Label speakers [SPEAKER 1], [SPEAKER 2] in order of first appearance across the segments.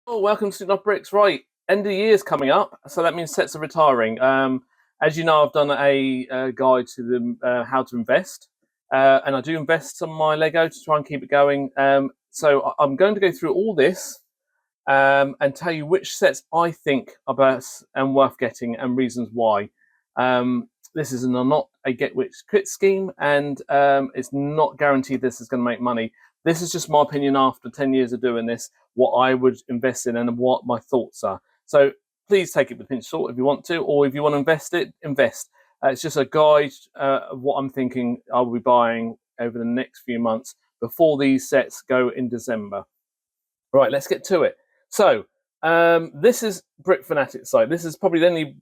[SPEAKER 1] Oh, welcome to Not Bricks. Right, end of the year's coming up, so that means sets are retiring. As you know, I've done a guide to how to invest, and I do invest some of my Lego to try and keep it going. So I'm going to go through all this and tell you which sets I think are best and worth getting and reasons why. This is not a get rich quick scheme, and it's not guaranteed this is going to make money. This is just my opinion after 10 years of doing this, what I would invest in and what my thoughts are. So please take it with a pinch of salt if you want to, or if you want to invest it, invest. It's just a guide of what I'm thinking I will be buying over the next few months before these sets go in December. Right, let's get to it. So this is Brick Fanatics site. This is probably the only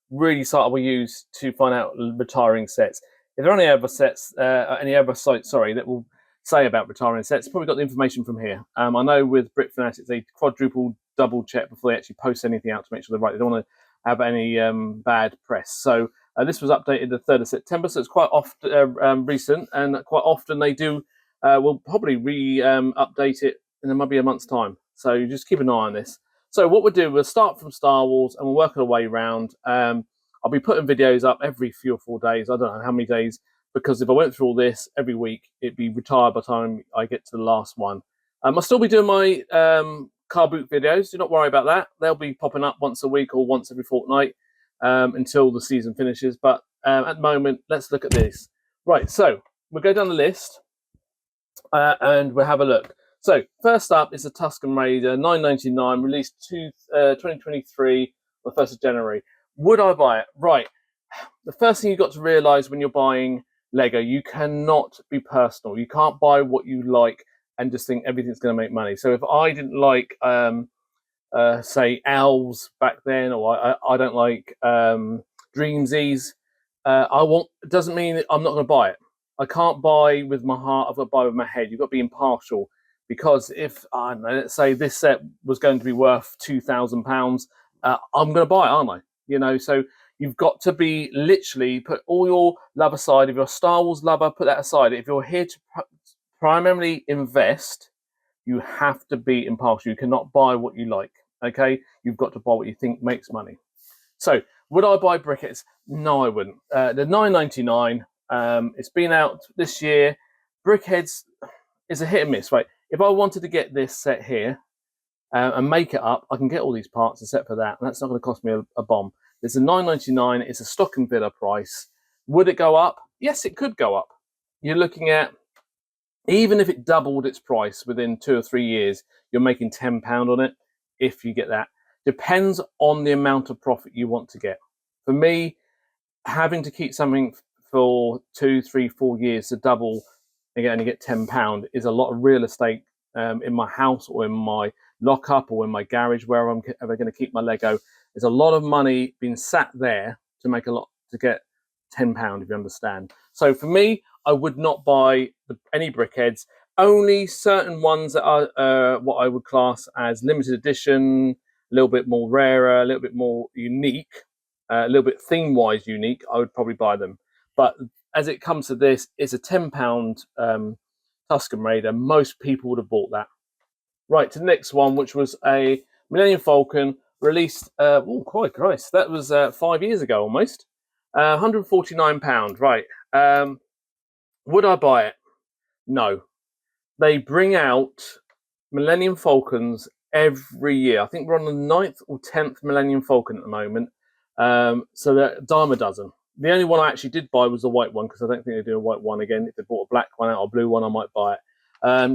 [SPEAKER 1] really site I will use to find out retiring sets. If there are any other sets, any other sites, sorry, that will say about retiring sets, probably got the information from here. I know with Brick Fanatics, they quadruple, double check before they actually post anything out to make sure they're right. They don't want to have any bad press. So this was updated the 3rd of September, so it's quite often recent, and quite often they do will probably update it in there might be a month's time. So just keep an eye on this. So what we'll do, we'll start from Star Wars and we'll work our way around. I'll be putting videos up every 3 or 4 days. I don't know how many days, because if I went through all this every week, it'd be retired by the time I get to the last one. I'll still be doing my car boot videos. Do not worry about that. They'll be popping up once a week or once every fortnight until the season finishes. But at the moment, let's look at this. Right, so we'll go down the list and we'll have a look. So first up is the Tusken Raider 999, released 2023, the 1st of January. Would I buy it? Right. The first thing you've got to realise when you're buying Lego, you cannot be personal. You can't buy what you like and just think everything's going to make money. So if I didn't like, say, Elves back then, or I don't like Dreamsies, doesn't mean that I'm not going to buy it. I can't buy with my heart. I've got to buy with my head. You've got to be impartial, because if I don't know, let's say this set was going to be worth £2,000, I'm going to buy it, aren't I? You know, so you've got to be literally put all your love aside. If you're a Star Wars lover, put that aside. If you're here to primarily invest, you have to be impartial. You cannot buy what you like. Okay, you've got to buy what you think makes money. So, would I buy briquettes? No, I wouldn't. The $9.99. It's been out this year. Brickheads is a hit and miss, right? If I wanted to get this set here and make it up, I can get all these parts except for that, and that's not going to cost me a bomb. It's a $9.99. It's a stock and villa price. Would it go up? Yes, it could go up. You're looking at, even if it doubled its price within 2 or 3 years, you're making £10 on it if you get that. Depends on the amount of profit you want to get. For me, having to keep something for 2, 3, 4 years to double and only get £10 is a lot of real estate in my house or in my lockup or in my garage where I'm ever going to keep my Lego. There's a lot of money being sat there to make a lot to get £10, if you understand. So for me, I would not buy any brickheads. Only certain ones that are what I would class as limited edition, a little bit more rarer, a little bit more unique, a little bit theme-wise unique, I would probably buy them. But as it comes to this, it's a £10 Tusken Raider. Most people would have bought that. Right, to the next one, which was a Millennium Falcon, released, quite Christ, that was 5 years ago almost. £149, right. Would I buy it? No. They bring out Millennium Falcons every year. I think we're on the 9th or 10th Millennium Falcon at the moment. So they're a dime a dozen. The only one I actually did buy was the white one, because I don't think they do a white one again. If they bought a black one out or a blue one, I might buy it.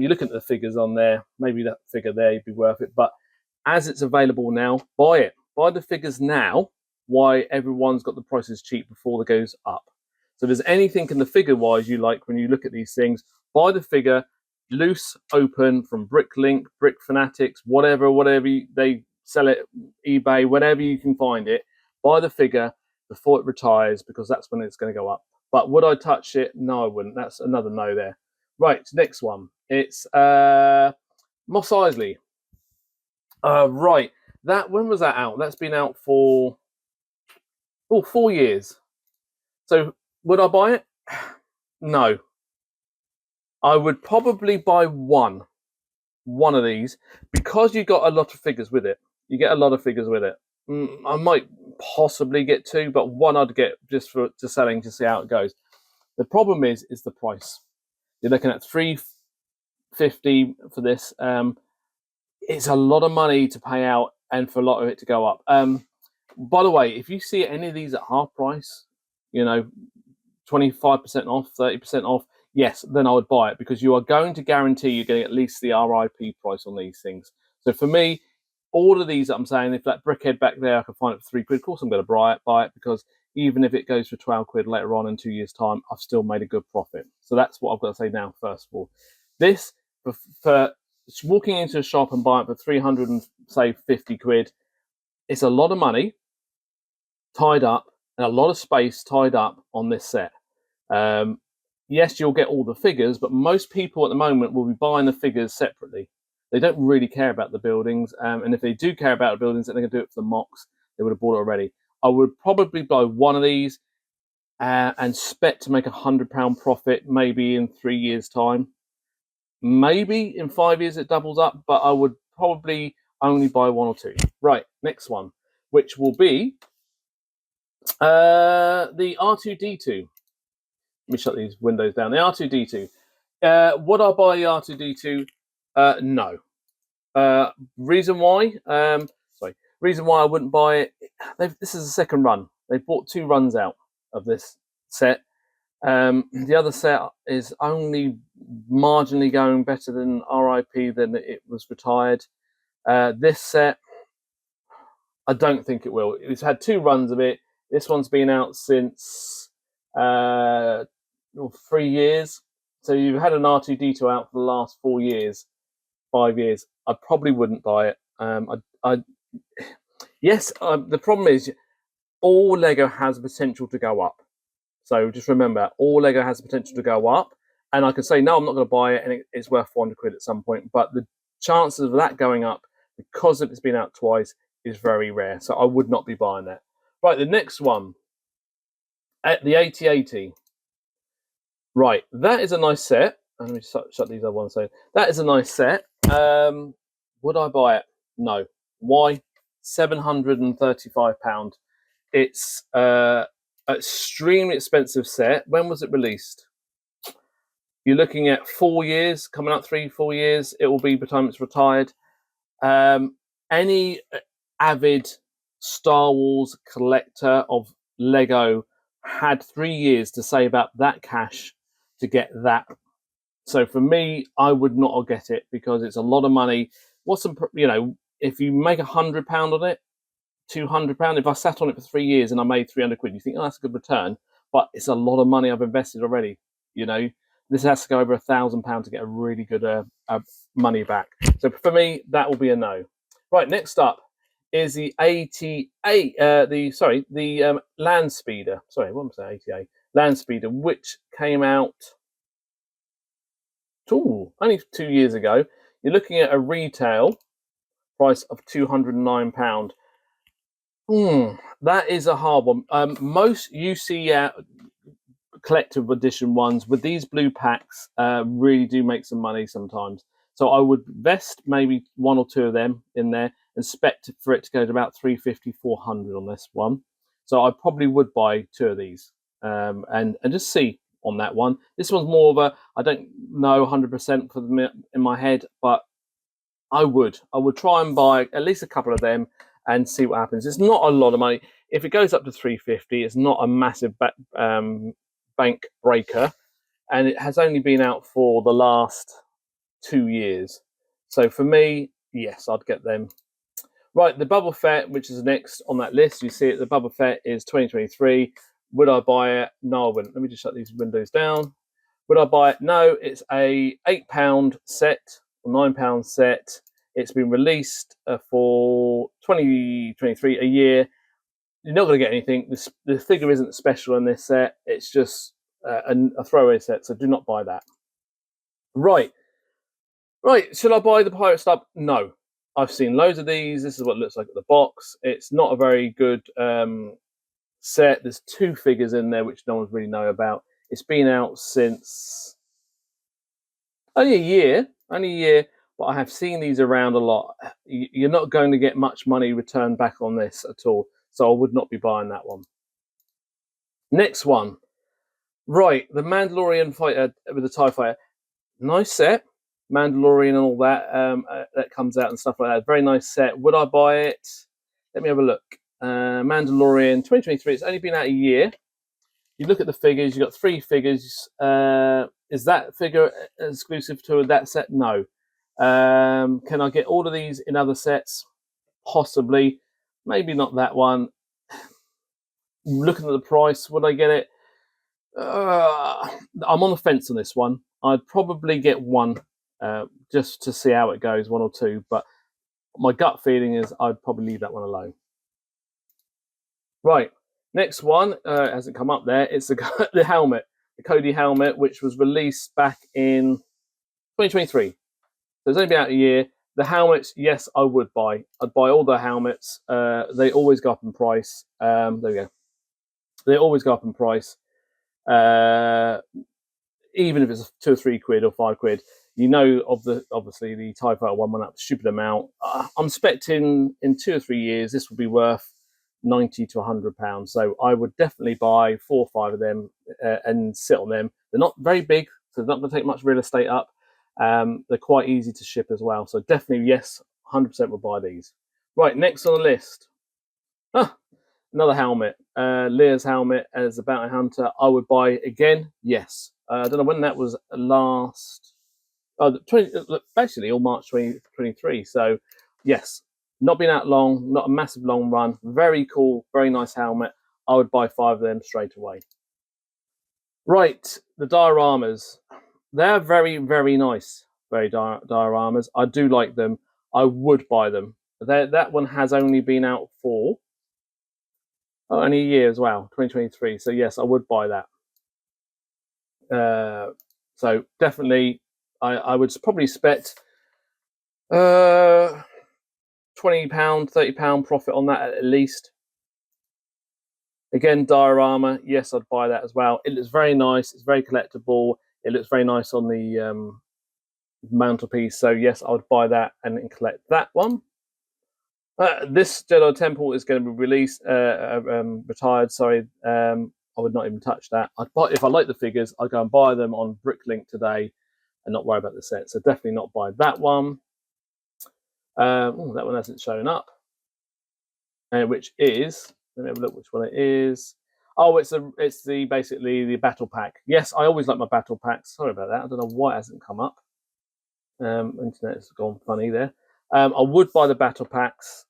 [SPEAKER 1] You look at the figures on there, maybe that figure there would be worth it. But as it's available now, buy it. Buy the figures now. Why everyone's got the prices cheap before it goes up. So if there's anything in the figure-wise you like when you look at these things, buy the figure, loose, open, from Bricklink, Brick Fanatics, whatever they sell it, eBay, whenever you can find it. Buy the figure before it retires, because that's when it's going to go up. But would I touch it? No, I wouldn't. That's another no there. Right, next one. It's Mos Eisley. Right, when was that out? That's been out for 4 years. So would I buy it? No. I would probably buy one. one of these, because you got a lot of figures with it. You get a lot of figures with it. I might possibly get two, but one I'd get just for selling to see how it goes. The problem is the price. You're looking at $350 for this. It's a lot of money to pay out, and for a lot of it to go up. By the way, if you see any of these at half price, 25% off, 30% off, yes, then I would buy it, because you are going to guarantee you're getting at least the RIP price on these things. So for me, all of these that I'm saying, if that brickhead back there I can find it for £3, of course I'm going to buy it, because even if it goes for £12 later on in 2 years' time, I've still made a good profit. So that's what I've got to say now, first of all. This, for walking into a shop and buying it for 350 quid, it's a lot of money tied up and a lot of space tied up on this set. Yes, you'll get all the figures, but most people at the moment will be buying the figures separately. They don't really care about the buildings, and if they do care about the buildings, then they're going to do it for the mocks. They would have bought it already. I would probably buy one of these and expect to make £100 profit maybe in 3 years' time. Maybe in 5 years it doubles up, but I would probably only buy one or two. Right, next one, which will be the R2-D2. Let me shut these windows down. The R2-D2. Would I buy the R2-D2? No. Reason why? Reason why I wouldn't buy it. This is the second run. They've bought 2 runs out of this set. The other set is only marginally going better than RIP than it was retired. This set, I don't think it will. It's had 2 runs of it. This one's been out since 3 years. So you've had an R2-D2 out for the last 4 years, 5 years. I probably wouldn't buy it. Yes, the problem is all Lego has the potential to go up. So just remember, all Lego has the potential to go up. And I can say, no, I'm not going to buy it, and it's worth 400 quid at some point. But the chances of that going up, because it's been out twice, is very rare. So I would not be buying that. Right, the next one, at the 8080. Right, that is a nice set. Let me shut these other ones. So that is a nice set. Would I buy it? No. Why? £735. It's an extremely expensive set. When was it released? You're looking at 4 years, coming up 3-4 years. It will be by the time it's retired. Any avid Star Wars collector of Lego had 3 years to save up that cash to get that. So for me, I would not get it, because it's a lot of money. If you make £100 on it, £200, if I sat on it for 3 years and I made 300 quid, you think, oh, that's a good return. But it's a lot of money I've invested already. This has to go over £1,000 to get a really good money back. So for me, that will be a no. Right, next up is the the Land Speeder. Sorry, what am I saying? ATA Land Speeder, which came out only 2 years ago. You're looking at a retail price of £209. That is a hard one. Most UC collective edition ones with these blue packs really do make some money sometimes. So I would invest maybe 1 or 2 of them in there and expect for it to go to about 350, 400 on this one. So I probably would buy 2 of these and just see on that one. This one's more of I don't know 100% for them in my head, but I would try and buy at least a couple of them and see what happens. It's not a lot of money. If it goes up to 350, it's not a massive bank breaker, and it has only been out for the last 2 years. So for me, yes, I'd get them. Right, the Boba Fett, which is next on that list, you see it. The Boba Fett is 2023. Would I buy it? No, I wouldn't. Let me just shut these windows down. Would I buy it? No. It's a £8 set or £9 set. It's been released for 2023, a year. You're not going to get anything. The figure isn't special in this set. It's just a throwaway set, so do not buy that. Right. Should I buy the Pirate Stub? No. I've seen loads of these. This is what it looks like at the box. It's not a very good set. There's 2 figures in there which no one's really know about. It's been out since only a year. but I have seen these around a lot. You're not going to get much money returned back on this at all, so I would not be buying that one. Next one, right, the Mandalorian fighter with the TIE fighter. Nice set, Mandalorian and all that that comes out and stuff like that. Very nice set. Would I buy it? Let me have a look. Mandalorian 2023. It's only been out a year. You look at the figures. You got 3 figures. Is that figure exclusive to that set? No. Can I get all of these in other sets? Possibly. Maybe not that one. Looking at the price, would I get it? I'm on the fence on this one. I'd probably get one just to see how it goes, 1 or 2. But my gut feeling is I'd probably leave that one alone. Right, next one hasn't come up there. It's the helmet, the Cody helmet, which was released back in 2023. So it's only been out a year. The helmets, yes, I would buy. I'd buy all the helmets. They always go up in price. There we go. They always go up in price. Even if it's 2 or 3 quid or 5 quid, you know, obviously the TIE Fighter one went up a stupid amount. I'm expecting in 2 or 3 years this will be worth £90 to £100. So I would definitely buy 4 or 5 of them and sit on them. They're not very big, so they're not going to take much real estate up. They're quite easy to ship as well. So definitely, yes, 100% will buy these. Right, next on the list. Another helmet. Lear's helmet as a bounty hunter. I would buy again, yes. I don't know when that was last. Basically all March 2023. So yes, not been out long, not a massive long run. Very cool, very nice helmet. I would buy 5 of them straight away. Right, the dioramas. They're very, very nice. Very dioramas. I do like them. I would buy them. That one has only been out for only a year as well, 2023. So yes, I would buy that. So definitely, I would probably expect £20, £30 profit on that at least. Again, diorama, yes, I'd buy that as well. It looks very nice. It's very collectible. It looks very nice on the mantelpiece. So yes, I would buy that and collect that one. This Jedi Temple is going to be released, retired. Sorry, I would not even touch that. I'd buy, if I like the figures, I'd go and buy them on Bricklink today, and not worry about the set. So definitely not buy that one. That one hasn't shown up, which is, let me have a look which one it is. Oh, it's the basically the battle pack. Yes, I always like my battle packs. Sorry about that. I don't know why it hasn't come up. Internet's gone funny there. I would buy the battle packs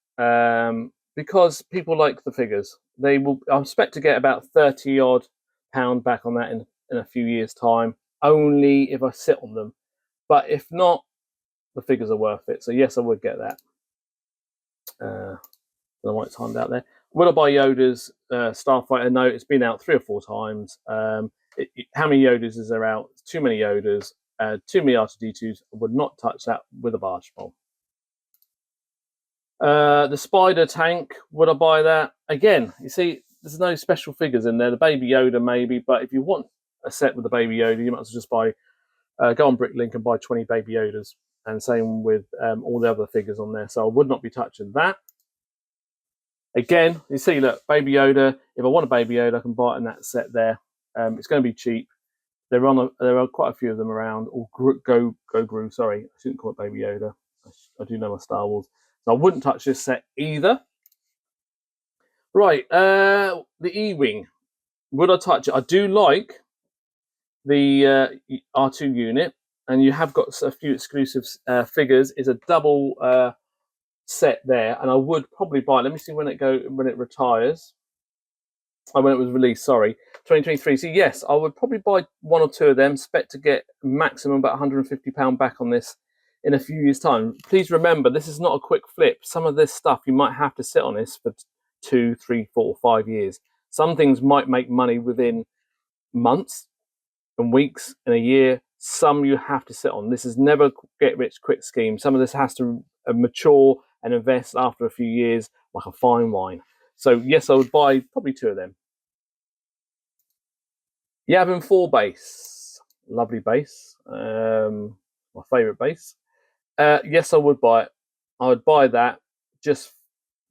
[SPEAKER 1] because people like the figures. They will. I expect to get about £30 odd back on that in a few years' time. Only if I sit on them, but if not, the figures are worth it. So yes, I would get that. The right timed out there. Will I buy Yoda's Starfighter? No, it's been out 3 or 4 times. How many Yodas is there out? Too many Yodas. Too many R2-D2s. I would not touch that with a barge pole. The Spider tank, would I buy that? Again, you see, there's no special figures in there. The Baby Yoda maybe, but if you want a set with the Baby Yoda, you might as well just buy, go on Bricklink and buy 20 Baby Yodas. And same with all the other figures on there. So I would not be touching that. Again, you see, look, Baby Yoda. If I want a Baby Yoda, I can buy it in that set there. It's going to be cheap. There are quite a few of them around. Or Grogu, sorry, I shouldn't call it Baby Yoda. I do know my Star Wars. So I wouldn't touch this set either. Right, the E-Wing. Would I touch it? I do like the R2 unit, and you have got a few exclusive figures. It's a double set there, and I would probably buy it. Let me see when it retires. Oh, when it was released, sorry, 2023. So yes, I would probably buy 1 or 2 of them. Expect to get maximum about £150 back on this in a few years' time. Please remember, this is not a quick flip. Some of this stuff you might have to sit on this for 2, 3, 4, 5 years. Some things might make money within months and weeks and a year. Some you have to sit on. This is never get rich quick scheme. Some of this has to mature and invest after a few years, like a fine wine. So yes, I would buy probably 2 of them. Yavin 4 base, lovely base, my favourite base. Yes, I would buy it. I would buy that just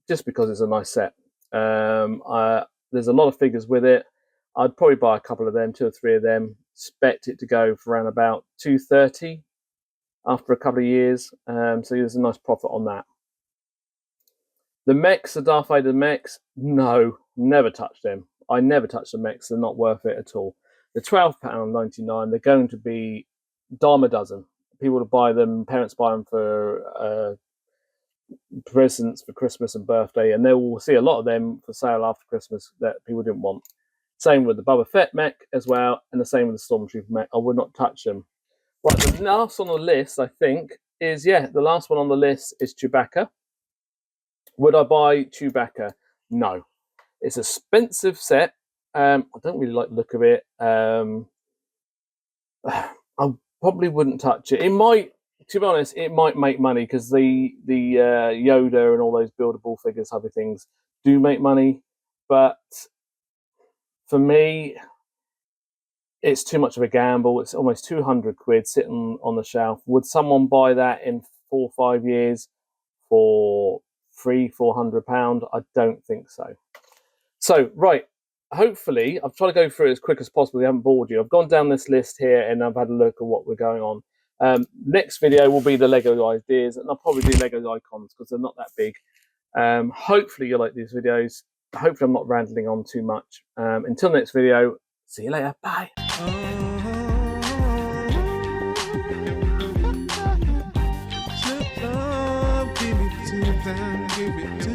[SPEAKER 1] because it's a nice set. There's a lot of figures with it. I'd probably buy a couple of them, 2 or 3 of them. Expect it to go for around about 230 after a couple of years. So there's a nice profit on that. The mechs, the Darth Vader mechs, no, never touch them. I never touch the mechs. They're not worth it at all. They're £12.99. They're going to be dime a dozen. People to buy them, parents buy them for presents for Christmas and birthday, and they will see a lot of them for sale after Christmas that people didn't want. Same with the Boba Fett mech as well, and the same with the Stormtrooper mech. I would not touch them. Right, the last on the list, I think, is, the last one on the list is Chewbacca. Would I buy Chewbacca? No. It's an expensive set. I don't really like the look of it. I probably wouldn't touch it. It might, to be honest, it might make money because the Yoda and all those buildable figures, other things, do make money. But for me, it's too much of a gamble. It's almost 200 quid sitting on the shelf. Would someone buy that in 4 or 5 years for £300-400? I don't think so. So, right, hopefully, I've tried to go through it as quick as possible. I haven't bored you. I've gone down this list here and I've had a look at what we're going on. Next video will be the Lego ideas, and I'll probably do Lego icons because they're not that big. Hopefully you like these videos. Hopefully I'm not rambling on too much. Until next video, see you later. Bye.
[SPEAKER 2] Give it